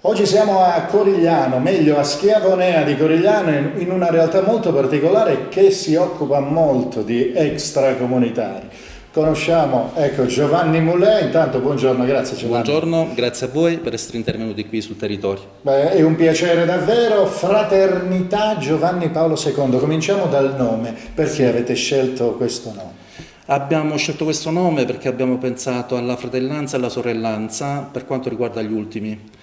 Oggi siamo a Corigliano, meglio a Schiavonea di Corigliano, in una realtà molto particolare che si occupa molto di extracomunitari. Conosciamo, ecco, Giovanni Mulè. Intanto buongiorno, grazie Giovanni. Buongiorno, grazie a voi per essere intervenuti qui sul territorio. Beh, è un piacere davvero. Fraternità Giovanni Paolo II. Cominciamo dal nome. Perché avete scelto questo nome? Abbiamo scelto questo nome perché abbiamo pensato alla fratellanza e alla sorellanza per quanto riguarda gli ultimi.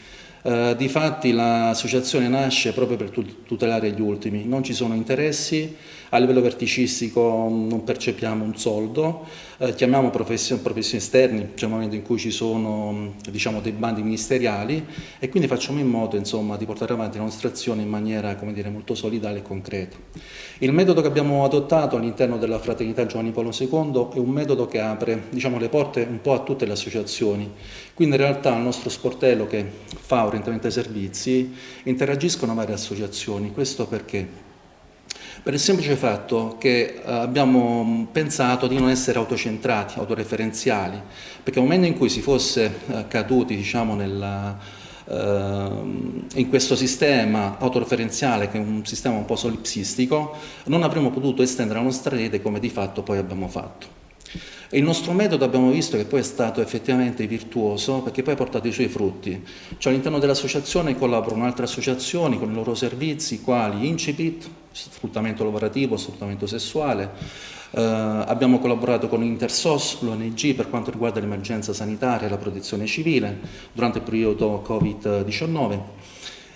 Difatti l'associazione nasce proprio per tutelare gli ultimi, non ci sono interessi, a livello verticistico non percepiamo un soldo, chiamiamo professioni esterni, c'è un momento in cui ci sono dei bandi ministeriali e quindi facciamo in modo di portare avanti la nostra azione in maniera molto solidale e concreta. Il metodo che abbiamo adottato all'interno della Fraternità Giovanni Paolo II è un metodo che apre le porte un po' a tutte le associazioni, quindi in realtà il nostro sportello che fa orientamento ai servizi interagiscono varie associazioni. Questo perché? Per il semplice fatto che abbiamo pensato di non essere autocentrati, autoreferenziali, perché nel momento in cui si fosse caduti in questo sistema autoreferenziale, che è un sistema un po' solipsistico, non avremmo potuto estendere la nostra rete come di fatto poi abbiamo fatto. E il nostro metodo abbiamo visto che poi è stato effettivamente virtuoso perché poi ha portato i suoi frutti. Cioè all'interno dell'associazione collaborano altre associazioni con i loro servizi quali Incipit, sfruttamento lavorativo, sfruttamento sessuale. Abbiamo collaborato con Intersos, l'ONG, per quanto riguarda l'emergenza sanitaria e la protezione civile durante il periodo Covid-19.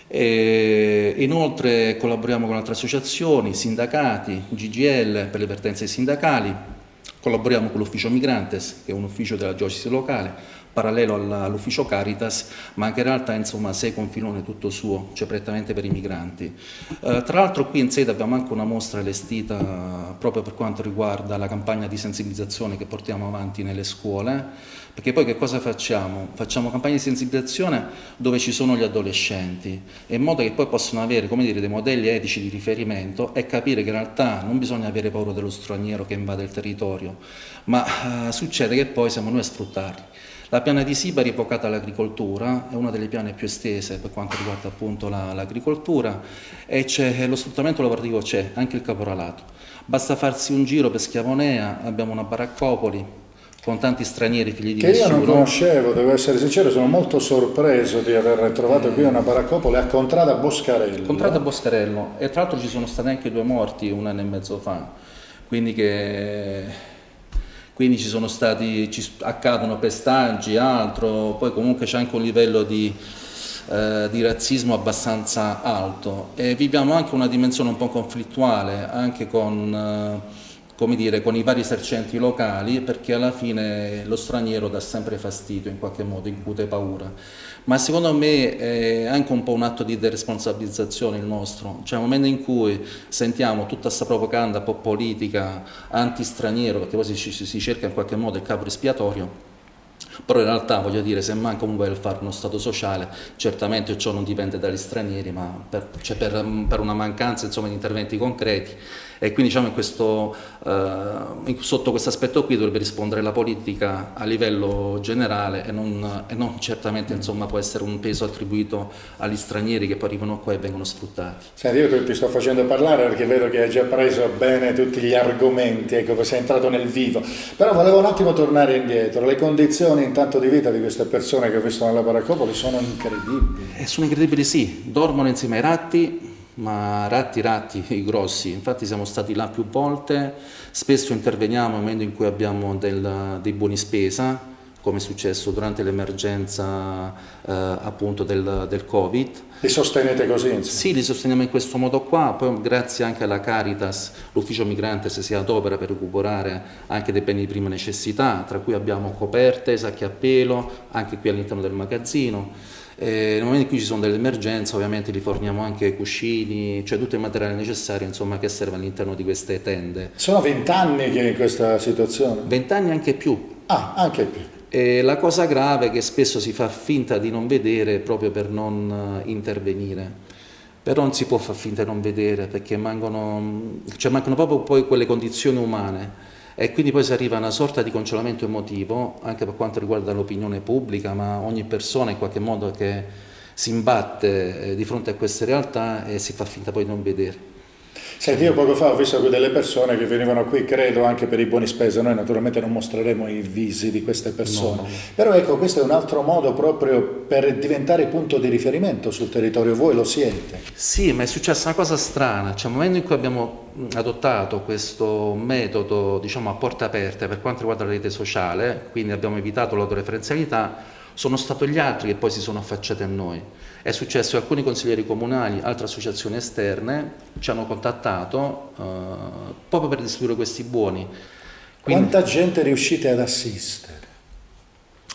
E inoltre collaboriamo con altre associazioni, sindacati, GGL per le vertenze sindacali. Collaboriamo con l'ufficio Migrantes, che è un ufficio della diocesi locale, parallelo all'ufficio Caritas, ma anche in realtà segue un filone tutto suo, cioè prettamente per i migranti. Tra l'altro qui in sede abbiamo anche una mostra allestita proprio per quanto riguarda la campagna di sensibilizzazione che portiamo avanti nelle scuole, perché poi che cosa facciamo? Facciamo campagne di sensibilizzazione dove ci sono gli adolescenti, in modo che poi possano avere dei modelli etici di riferimento e capire che in realtà non bisogna avere paura dello straniero che invade il territorio, ma succede che poi siamo noi a sfruttarli. La piana di Sibari è vocata all'agricoltura, è una delle piane più estese per quanto riguarda appunto l'agricoltura e c'è lo sfruttamento lavorativo, c'è anche il caporalato. Basta farsi un giro per Schiavonea, abbiamo una baraccopoli con tanti stranieri figli di nessuno. Che io non conoscevo, devo essere sincero, sono molto sorpreso di aver trovato qui una baraccopoli a Contrada Boscarello. Contrada Boscarello, e tra l'altro ci sono stati anche 2 morti un anno e mezzo fa, quindi ci sono stati, accadono pestaggi, altro, poi comunque c'è anche un livello di razzismo abbastanza alto e viviamo anche una dimensione un po' conflittuale anche con i vari esercenti locali, perché alla fine lo straniero dà sempre fastidio, in qualche modo incute paura. Ma secondo me è anche un po' un atto di deresponsabilizzazione il nostro, cioè nel momento in cui sentiamo tutta questa propaganda un po' politica anti-straniero, perché poi si cerca in qualche modo il capro espiatorio, però in realtà se manca un welfare, uno stato sociale, certamente ciò non dipende dagli stranieri, ma per una mancanza di interventi concreti. E quindi sotto questo aspetto qui dovrebbe rispondere la politica a livello generale e non certamente può essere un peso attribuito agli stranieri che poi arrivano qua e vengono sfruttati. Senti, io ti sto facendo parlare perché vedo che hai già preso bene tutti gli argomenti, ecco, sei entrato nel vivo, però volevo un attimo tornare indietro. Le condizioni intanto di vita di queste persone che ho visto nella baraccopoli sono incredibili. Sono incredibili, sì, dormono insieme ai ratti, ma ratti grossi. Infatti siamo stati là più volte, spesso interveniamo nel momento in cui abbiamo dei buoni spesa, come è successo durante l'emergenza appunto del Covid. Li sostenete così? Insomma. Sì, li sosteniamo in questo modo qua, poi grazie anche alla Caritas, l'ufficio Migrantes si adopera per recuperare anche dei beni di prima necessità, tra cui abbiamo coperte, sacchi a pelo, anche qui all'interno del magazzino. Nel momento in cui ci sono delle emergenze ovviamente li forniamo anche cuscini, cioè tutto il materiale necessario che serve all'interno di queste tende. Sono 20 anni che in questa situazione? 20 anni anche più. Ah, anche più. E la cosa grave è che spesso si fa finta di non vedere proprio per non intervenire, però non si può far finta di non vedere perché mancano proprio poi quelle condizioni umane. E quindi poi si arriva a una sorta di congelamento emotivo anche per quanto riguarda l'opinione pubblica, ma ogni persona in qualche modo che si imbatte di fronte a queste realtà e si fa finta poi di non vedere. Senti, io poco fa ho visto qui delle persone che venivano qui, credo, anche per i buoni spesa. Noi naturalmente non mostreremo i visi di queste persone, No. però ecco, questo è un altro modo proprio per diventare punto di riferimento sul territorio. Voi lo siete. Sì, ma è successa una cosa strana, cioè nel momento in cui abbiamo adottato questo metodo, diciamo, a porte aperte per quanto riguarda la rete sociale, quindi abbiamo evitato l'autoreferenzialità, sono stati gli altri che poi si sono affacciati a noi. È successo che alcuni consiglieri comunali, altre associazioni esterne ci hanno contattato proprio per distribuire questi buoni. Quindi, Quanta gente riuscite ad assistere?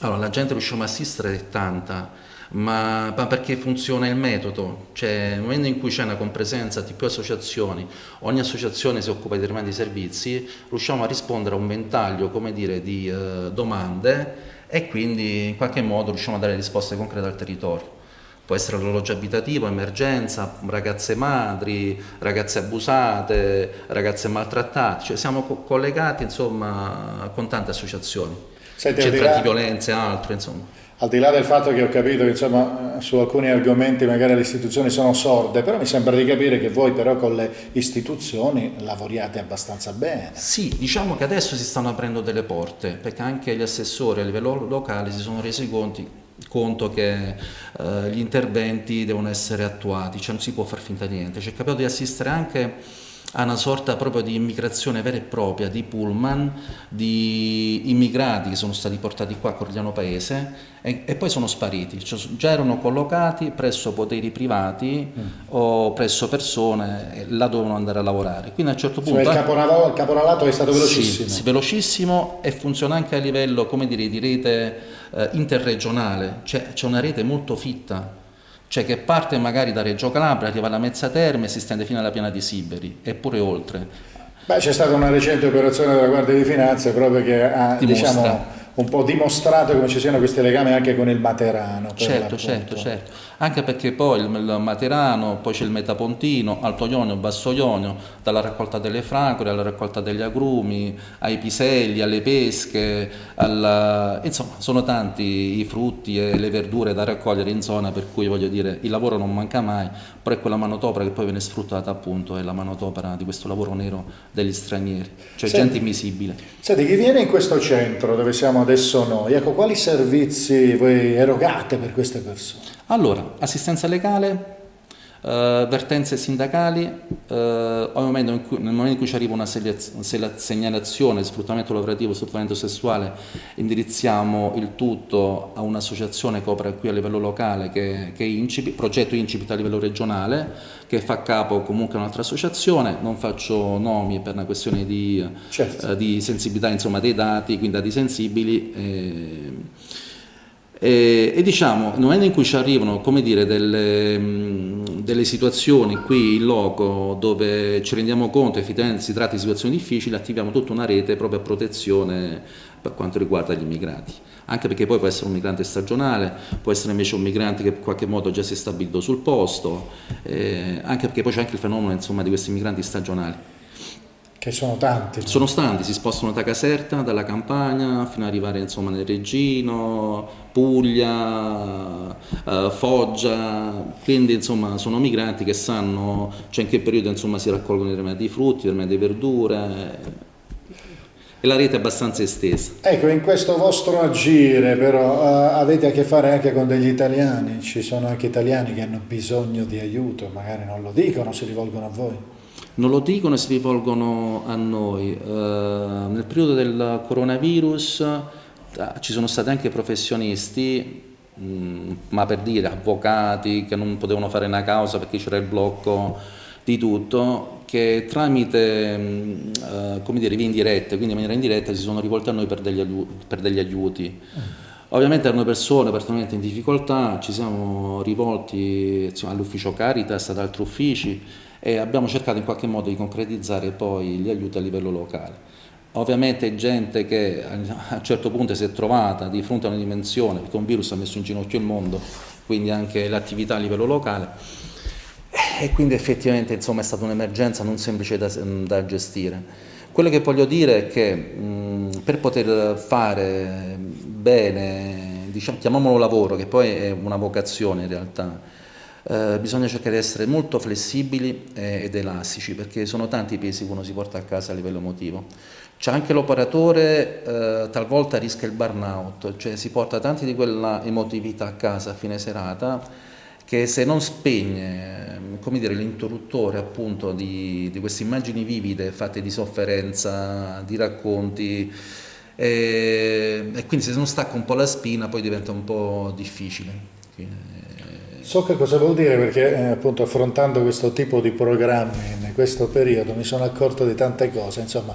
allora, la gente riusciamo a assistere è tanta, ma perché funziona il metodo, cioè nel momento in cui c'è una compresenza di più associazioni, ogni associazione si occupa di determinati servizi, riusciamo a rispondere a un ventaglio, come dire, di domande e quindi in qualche modo riusciamo a dare risposte concrete al territorio. Può essere l'alloggio abitativo, emergenza, ragazze madri, ragazze abusate, ragazze maltrattate, cioè siamo collegati insomma con tante associazioni, Senti, centri antiviolenza e altro insomma. al di là del fatto che ho capito che insomma, su alcuni argomenti magari le istituzioni sono sorde, però mi sembra di capire che voi però con le istituzioni lavoriate abbastanza bene. Sì, diciamo che adesso si stanno aprendo delle porte, perché anche gli assessori a livello locale si sono resi conto che gli interventi devono essere attuati, cioè non si può far finta di niente. Ci è capitato di assistere anche a una sorta proprio di immigrazione vera e propria, di pullman, di immigrati che sono stati portati qua a Corigliano Paese e poi sono spariti, cioè, già erano collocati presso poteri privati o presso persone e là dovevano andare a lavorare. Quindi a un certo punto... Cioè, il caporalato è stato velocissimo. Sì, velocissimo e funziona anche a livello, come dire, di rete interregionale, cioè c'è una rete molto fitta, cioè che parte magari da Reggio Calabria, arriva alla Mezza Terme e si stende fino alla Piana di Siberi e pure oltre. Beh, c'è stata una recente operazione della Guardia di Finanza proprio che ha diciamo, un po' dimostrato come ci siano questi legami anche con il Materano. Certo, anche perché poi il Materano, poi c'è il Metapontino, Alto Ionio, Basso Ionio, dalla raccolta delle fragole alla raccolta degli agrumi, ai piselli, alle pesche, insomma sono tanti i frutti e le verdure da raccogliere in zona, per cui voglio dire il lavoro non manca mai, però è quella manodopera che poi viene sfruttata appunto, è la manodopera di questo lavoro nero degli stranieri, cioè gente invisibile. Senti, chi viene in questo centro dove siamo adesso noi, ecco, quali servizi voi erogate per queste persone? Allora, assistenza legale, vertenze sindacali, nel momento in cui ci arriva una segnalazione, sfruttamento lavorativo, sfruttamento sessuale, indirizziamo il tutto a un'associazione che opera qui a livello locale, che è Incipit, progetto Incipit a livello regionale, che fa capo comunque a un'altra associazione, non faccio nomi per una questione di, di sensibilità insomma, dei dati, quindi dati sensibili. E diciamo, nel momento in cui ci arrivano, come dire, delle situazioni qui in loco dove ci rendiamo conto che effettivamente si tratta di situazioni difficili, attiviamo tutta una rete proprio a protezione per quanto riguarda gli immigrati. Anche perché poi può essere un migrante stagionale, può essere invece un migrante che in qualche modo già si è stabilito sul posto, anche perché poi c'è anche il fenomeno insomma, di questi migranti stagionali. Che sono tanti. Sono tanti, si spostano da Caserta, dalla Campania, fino ad arrivare insomma nel Reggino, Puglia, Foggia, quindi insomma sono migranti che sanno cioè in che periodo insomma si raccolgono determinati frutti, determinate verdure e la rete è abbastanza estesa. Ecco, in questo vostro agire però avete a che fare anche con degli italiani, ci sono anche italiani che hanno bisogno di aiuto, magari non lo dicono, si rivolgono a voi. Non lo dicono e si rivolgono a noi. Nel periodo del coronavirus ci sono stati anche professionisti, ma per dire avvocati che non potevano fare una causa perché c'era il blocco di tutto, che tramite come dire, vie indirette, quindi in maniera indiretta, si sono rivolti a noi per degli aiuti. Ovviamente erano persone particolarmente in difficoltà, ci siamo rivolti insomma, all'ufficio Caritas, ad altri uffici, e abbiamo cercato in qualche modo di concretizzare poi gli aiuti a livello locale. Ovviamente gente che a un certo punto si è trovata di fronte a una dimensione, perché un virus ha messo in ginocchio il mondo, quindi anche l'attività a livello locale, e quindi effettivamente insomma, è stata un'emergenza non semplice da gestire. Quello che voglio dire è che per poter fare bene diciamo, chiamiamolo lavoro, che poi è una vocazione in realtà, bisogna cercare di essere molto flessibili ed elastici, perché sono tanti i pesi che uno si porta a casa a livello emotivo. C'è anche l'operatore, talvolta rischia il burnout, cioè si porta tanti di quella emotività a casa a fine serata, che se non spegne, come dire, l'interruttore appunto di queste immagini vivide fatte di sofferenza, di racconti, e quindi se non stacca un po' la spina poi diventa un po' difficile. So che cosa vuol dire perché appunto affrontando questo tipo di programmi in questo periodo mi sono accorto di tante cose, insomma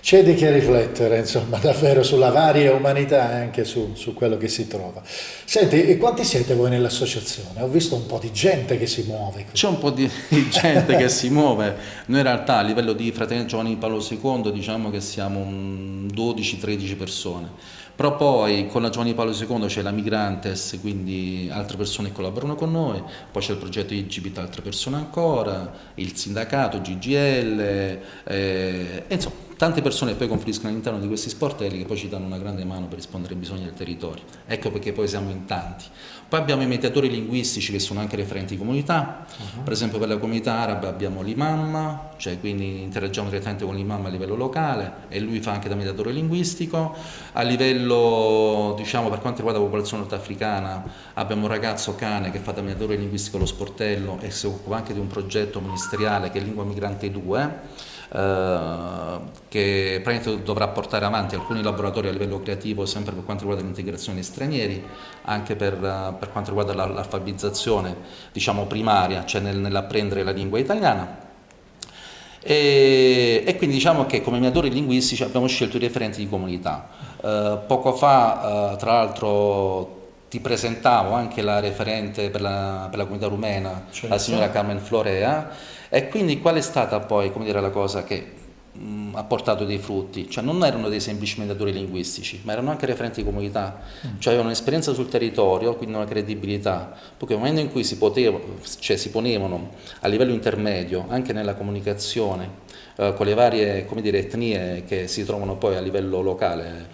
c'è di che riflettere insomma davvero sulla varia umanità e anche su quello che si trova. Senti, e quanti siete voi nell'associazione? Ho visto un po' di gente che si muove qui. C'è un po' di gente che si muove, noi in realtà a livello di Fratelli Giovanni Paolo II diciamo che siamo 12-13 persone, però poi con la Giovanni Paolo II c'è la Migrantes, quindi altre persone che collaborano con noi, poi c'è il progetto IGBIT, altre persone ancora, il sindacato, GGL, e insomma tante persone poi confluiscono all'interno di questi sportelli che poi ci danno una grande mano per rispondere ai bisogni del territorio. Ecco perché poi siamo in tanti. Poi abbiamo i mediatori linguistici che sono anche referenti di comunità, per esempio per la comunità araba abbiamo l'imam, cioè quindi interagiamo direttamente con l'imam a livello locale e lui fa anche da mediatore linguistico. A livello, diciamo, per quanto riguarda la popolazione nordafricana abbiamo un ragazzo cane che fa da mediatore linguistico allo sportello e si occupa anche di un progetto ministeriale che è Lingua Migrante 2, che praticamente dovrà portare avanti alcuni laboratori a livello creativo sempre per quanto riguarda l'integrazione di stranieri, anche per quanto riguarda l'alfabetizzazione diciamo primaria, cioè nell'apprendere la lingua italiana. E quindi diciamo che come mediatori linguistici abbiamo scelto i referenti di comunità. Poco fa tra l'altro ti presentavo anche la referente per la comunità rumena, Certo. la signora Carmen Florea, e quindi qual è stata poi, come dire, la cosa che ha portato dei frutti? Cioè non erano dei semplici mediatori linguistici, ma erano anche referenti di comunità, cioè avevano un'esperienza sul territorio, quindi una credibilità, perché nel momento in cui si ponevano a livello intermedio, anche nella comunicazione, con le varie, come dire, etnie che si trovano poi a livello locale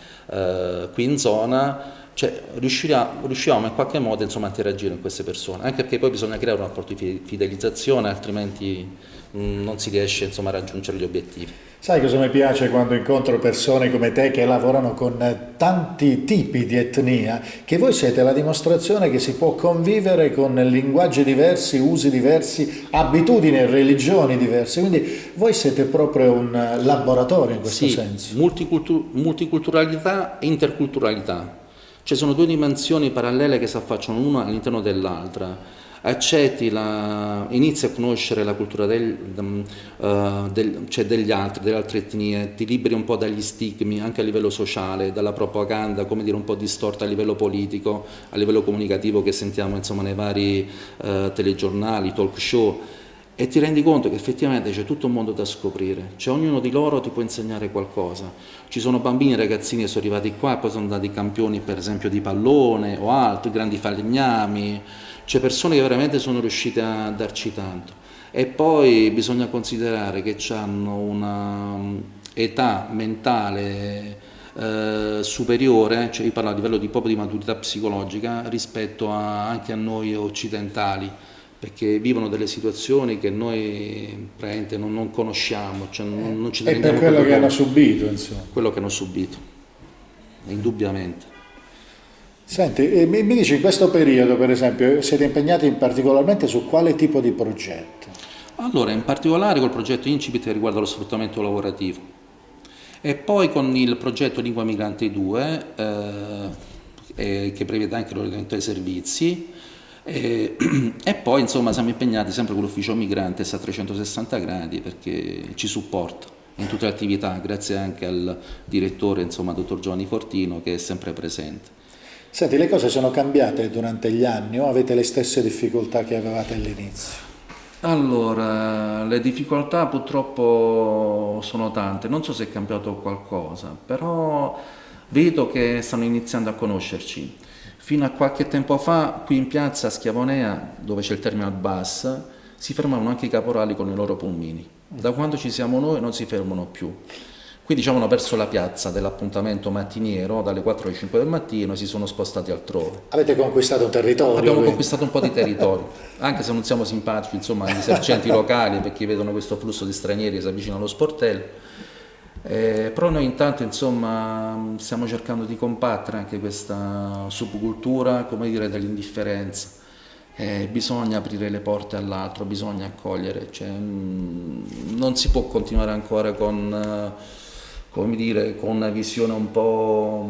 qui in zona, cioè riusciamo in qualche modo insomma, a interagire con queste persone, anche perché poi bisogna creare un rapporto di fidelizzazione, altrimenti non si riesce insomma, a raggiungere gli obiettivi. Sai cosa mi piace quando incontro persone come te che lavorano con tanti tipi di etnia, che voi siete la dimostrazione che si può convivere con linguaggi diversi, usi diversi, abitudini e religioni diverse, quindi voi siete proprio un laboratorio in questo Sì, senso. multiculturalità e interculturalità. Ci sono due dimensioni parallele che si affacciano l'una all'interno dell'altra. Inizi a conoscere la cultura cioè degli altri, delle altre etnie, ti liberi un po' dagli stigmi anche a livello sociale, dalla propaganda, come dire, un po' distorta a livello politico, a livello comunicativo che sentiamo insomma, nei vari telegiornali, talk show. E ti rendi conto che effettivamente c'è tutto un mondo da scoprire, cioè ognuno di loro ti può insegnare qualcosa. Ci sono bambini e ragazzini che sono arrivati qua e poi sono andati campioni per esempio di pallone o altri, grandi falegnami, c'è persone che veramente sono riuscite a darci tanto. E poi bisogna considerare che hanno una età mentale superiore, cioè io parlo a livello di proprio di maturità psicologica rispetto anche a noi occidentali, perché vivono delle situazioni che noi praticamente non conosciamo, cioè non ci E per rendiamo quello proprio che hanno conto. subito, insomma. Quello che hanno subito, indubbiamente. Senti, e mi dici in questo periodo, per esempio, siete impegnati particolarmente su quale tipo di progetto? Allora, in particolare col progetto Incipit che riguarda lo sfruttamento lavorativo e poi con il progetto Lingua Migrante 2 che prevede anche l'orientamento ai servizi. E poi insomma siamo impegnati sempre con l'ufficio Migrantes a 360 gradi perché ci supporta in tutte le attività, grazie anche al direttore, insomma, dottor Giovanni Fortino, che è sempre presente. Senti, le cose sono cambiate durante gli anni o avete le stesse difficoltà che avevate all'inizio? Allora, le difficoltà purtroppo sono tante, non so se è cambiato qualcosa, però vedo che stanno iniziando a conoscerci. Fino a qualche tempo fa, qui in piazza a Schiavonea, dove c'è il terminal bus, si fermavano anche i caporali con i loro pulmini. Da quando ci siamo noi non si fermano più. Quindi diciamo hanno perso la piazza dell'appuntamento mattiniero dalle 4 alle 5 del mattino e si sono spostati altrove. Avete conquistato un territorio? Abbiamo quindi. conquistato un po' di territorio, anche se non siamo simpatici, insomma, agli esercenti locali, perché vedono questo flusso di stranieri che si avvicinano allo sportello. Però noi intanto, insomma, stiamo cercando di combattere anche questa subcultura, come dire, dell'indifferenza. Bisogna aprire le porte all'altro, bisogna accogliere, cioè, non si può continuare ancora con, come dire, con una visione un po'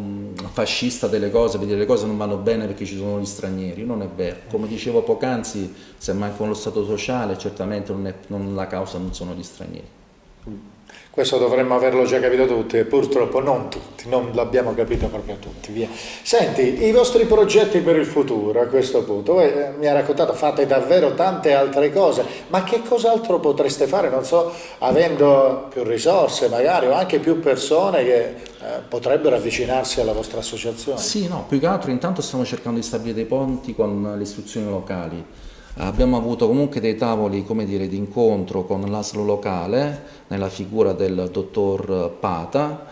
fascista delle cose, perché le cose non vanno bene perché ci sono gli stranieri, non è vero. Come dicevo poc'anzi, se manca lo Stato sociale, certamente la causa non sono gli stranieri. Questo dovremmo averlo già capito tutti, e purtroppo non tutti, non l'abbiamo capito proprio tutti. Via. Senti, i vostri progetti per il futuro a questo punto, voi mi ha raccontato, fate davvero tante altre cose, ma che cos'altro potreste fare, non so, avendo più risorse magari o anche più persone che potrebbero avvicinarsi alla vostra associazione? Sì, no, più che altro intanto stiamo cercando di stabilire dei ponti con le istituzioni locali. Abbiamo avuto comunque dei tavoli, come dire, di incontro con l'ASL locale, nella figura del dottor Pata,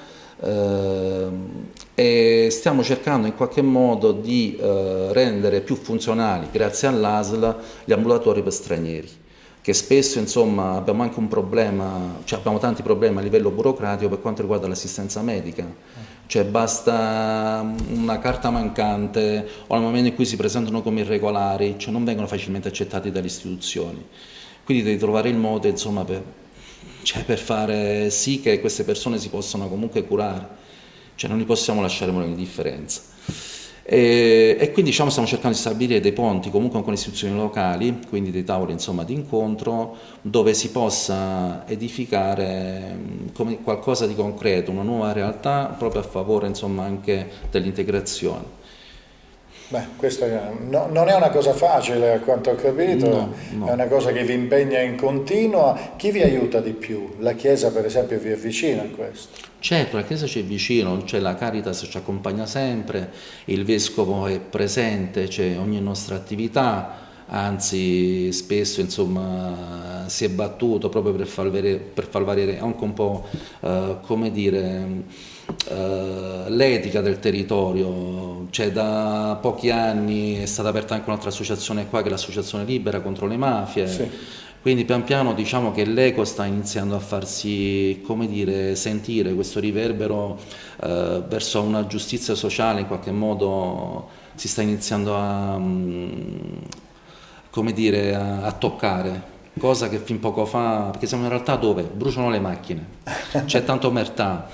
e stiamo cercando in qualche modo di rendere più funzionali, grazie all'ASL, gli ambulatori per stranieri, che spesso, insomma, abbiamo anche un problema, cioè abbiamo tanti problemi a livello burocratico per quanto riguarda l'assistenza medica. Cioè basta una carta mancante o nel momento in cui si presentano come irregolari, cioè non vengono facilmente accettati dalle istituzioni. Quindi devi trovare il modo, insomma, per fare sì che queste persone si possano comunque curare, cioè non li possiamo lasciare morire in indifferenza. E quindi diciamo, stiamo cercando di stabilire dei ponti comunque con le istituzioni locali, quindi dei tavoli, insomma, di incontro dove si possa edificare come qualcosa di concreto, una nuova realtà proprio a favore, insomma, anche dell'integrazione. Beh, questa non è una cosa facile a quanto ho capito, No, no. è una cosa che vi impegna in continuo. Chi vi aiuta di più? La Chiesa per esempio vi avvicina a questo? Certo, la Chiesa ci è vicino, cioè la Caritas ci accompagna sempre, il Vescovo è presente, c'è ogni nostra attività, anzi spesso, insomma, si è battuto proprio per far valere anche un po', come dire, l'etica del territorio. Cioè, da pochi anni è stata aperta anche un'altra associazione qua, che è l'Associazione Libera contro le mafie. Sì. Quindi pian piano diciamo che l'eco sta iniziando a farsi, come dire, sentire, questo riverbero verso una giustizia sociale in qualche modo si sta iniziando a, come dire, a toccare, cosa che fin poco fa, perché siamo in realtà dove? Bruciano le macchine, c'è tanto omertà,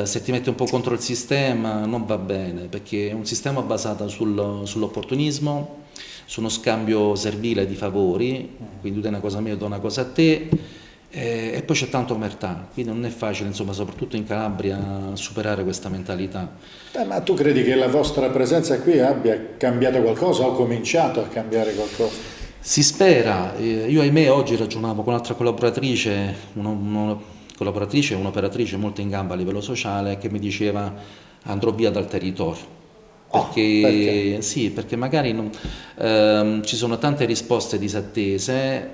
se ti metti un po' contro il sistema non va bene, perché è un sistema basato sull'opportunismo, su uno scambio servile di favori, quindi tu dai una cosa a me, io do una cosa a te, e poi c'è tanta omertà, quindi non è facile, insomma, soprattutto in Calabria, superare questa mentalità. Ma tu credi che la vostra presenza qui abbia cambiato qualcosa o cominciato a cambiare qualcosa? Si spera, io ahimè oggi ragionavo con un'altra collaboratrice, una collaboratrice e un'operatrice molto in gamba a livello sociale, che mi diceva andrò via dal territorio. Perché? Sì, perché magari ci sono tante risposte disattese,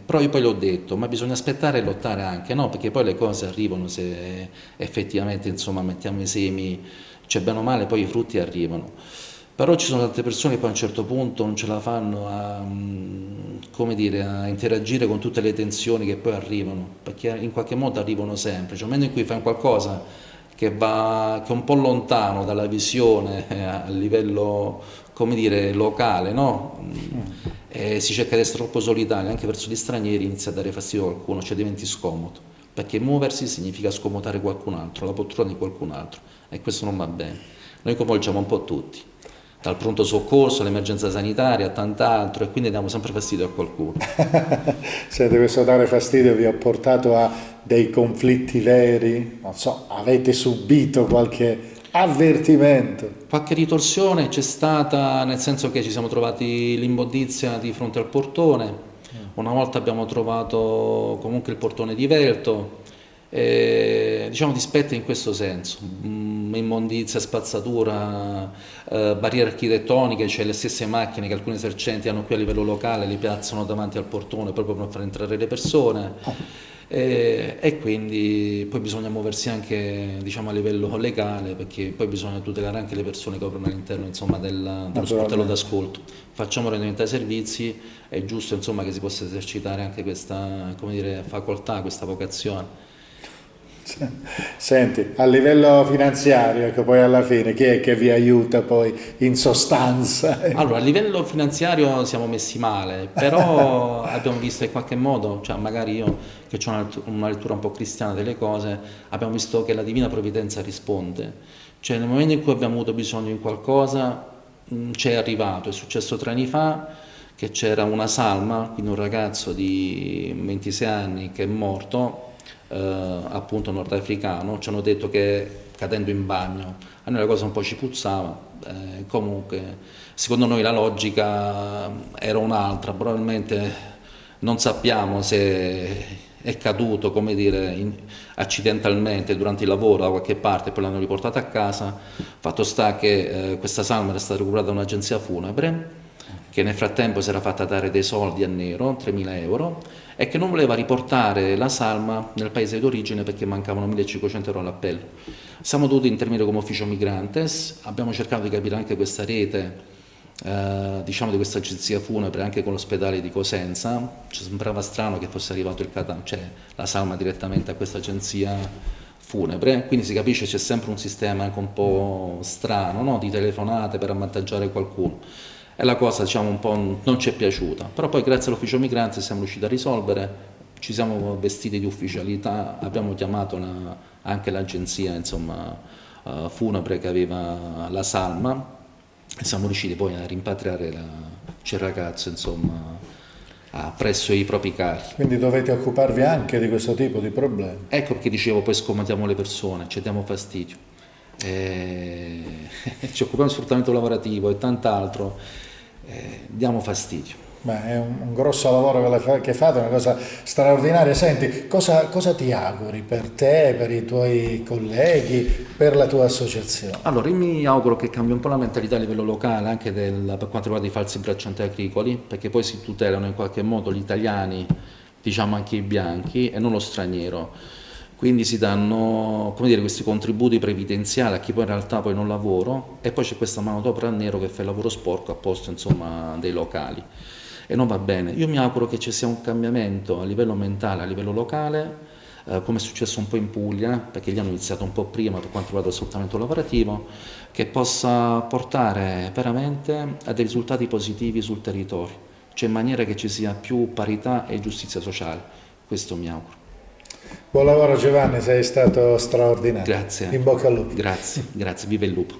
però io poi l'ho detto, ma bisogna aspettare e lottare anche, no? Perché poi le cose arrivano se effettivamente, insomma, mettiamo i semi, cioè bene o male poi i frutti arrivano. Però ci sono tante persone che poi a un certo punto non ce la fanno a, come dire, a interagire con tutte le tensioni che poi arrivano, perché in qualche modo arrivano sempre, cioè nel momento in cui fai un qualcosa che è un po' lontano dalla visione a livello, come dire, locale, no? E si cerca di essere troppo solidali anche verso gli stranieri, inizia a dare fastidio a qualcuno, cioè diventi scomodo, perché muoversi significa scomodare qualcun altro, la poltrona di qualcun altro, e questo non va bene. Noi coinvolgiamo un po' tutti, dal pronto soccorso all'emergenza sanitaria a tant'altro, e quindi diamo sempre fastidio a qualcuno. Senti, questo dare fastidio vi ha portato a dei conflitti veri? Non so, avete subito qualche avvertimento? Qualche ritorsione c'è stata, nel senso che ci siamo trovati l'immondizia di fronte al portone, una volta abbiamo trovato comunque il portone divelto, diciamo dispetti in questo senso, immondizia, spazzatura, barriere architettoniche, cioè le stesse macchine che alcuni esercenti hanno qui a livello locale li piazzano davanti al portone proprio per far entrare le persone. E quindi poi bisogna muoversi anche, diciamo, a livello legale, perché poi bisogna tutelare anche le persone che operano all'interno, insomma, dello sportello d'ascolto. Facciamo rendimento ai servizi, è giusto, insomma, che si possa esercitare anche questa, come dire, facoltà, questa vocazione. Senti, a livello finanziario, ecco, poi alla fine chi è che vi aiuta poi in sostanza? Allora, a livello finanziario siamo messi male, però abbiamo visto in qualche modo, cioè magari io che ho una lettura un po' cristiana delle cose, abbiamo visto che la Divina Provvidenza risponde. Cioè nel momento in cui abbiamo avuto bisogno di qualcosa, ci è arrivato. È successo 3 anni fa che c'era una salma, quindi un ragazzo di 26 anni che è morto, appunto nordafricano, ci hanno detto che cadendo in bagno, a noi la cosa un po' ci puzzava, comunque secondo noi la logica era un'altra, probabilmente non sappiamo se è caduto, come dire, accidentalmente durante il lavoro da qualche parte e poi l'hanno riportato a casa. Fatto sta che questa salma era stata recuperata da un'agenzia funebre che nel frattempo si era fatta dare dei soldi a nero, 3.000 euro, e che non voleva riportare la salma nel paese d'origine perché mancavano 1.500 euro all'appello. Siamo dovuti intervenire come ufficio migrantes, abbiamo cercato di capire anche questa rete, diciamo, di questa agenzia funebre anche con l'ospedale di Cosenza. Ci sembrava strano che fosse arrivato cioè la salma direttamente a questa agenzia funebre, quindi si capisce c'è sempre un sistema anche un po' strano, no? Di telefonate per avvantaggiare qualcuno. E la cosa, diciamo, un po' non ci è piaciuta, però poi grazie all'ufficio migranti siamo riusciti a risolvere, ci siamo vestiti di ufficialità, abbiamo chiamato anche l'agenzia, insomma, funebre che aveva la salma e siamo riusciti poi a rimpatriare il ragazzo, insomma, presso i propri cari. Quindi dovete occuparvi anche di questo tipo di problemi. Ecco perché dicevo, poi scomodiamo le persone, ci diamo fastidio. Ci occupiamo di sfruttamento lavorativo e tant'altro, diamo fastidio. Beh, è un grosso lavoro che fate, una cosa straordinaria. Senti, cosa ti auguri per te, per i tuoi colleghi, per la tua associazione? Allora, io mi auguro che cambi un po' la mentalità a livello locale, anche per quanto riguarda i falsi braccianti agricoli, perché poi si tutelano in qualche modo gli italiani, diciamo anche i bianchi, e non lo straniero. Quindi si danno, come dire, questi contributi previdenziali a chi poi in realtà poi non lavora, e poi c'è questa manodopera a nero che fa il lavoro sporco a posto, insomma, dei locali. E non va bene. Io mi auguro che ci sia un cambiamento a livello mentale, a livello locale, come è successo un po' in Puglia, perché lì hanno iniziato un po' prima per quanto riguarda lo sfruttamento lavorativo, che possa portare veramente a dei risultati positivi sul territorio, cioè in maniera che ci sia più parità e giustizia sociale. Questo mi auguro. Buon lavoro Giovanni, sei stato straordinario. Grazie. In bocca al lupo. Grazie, viva il lupo.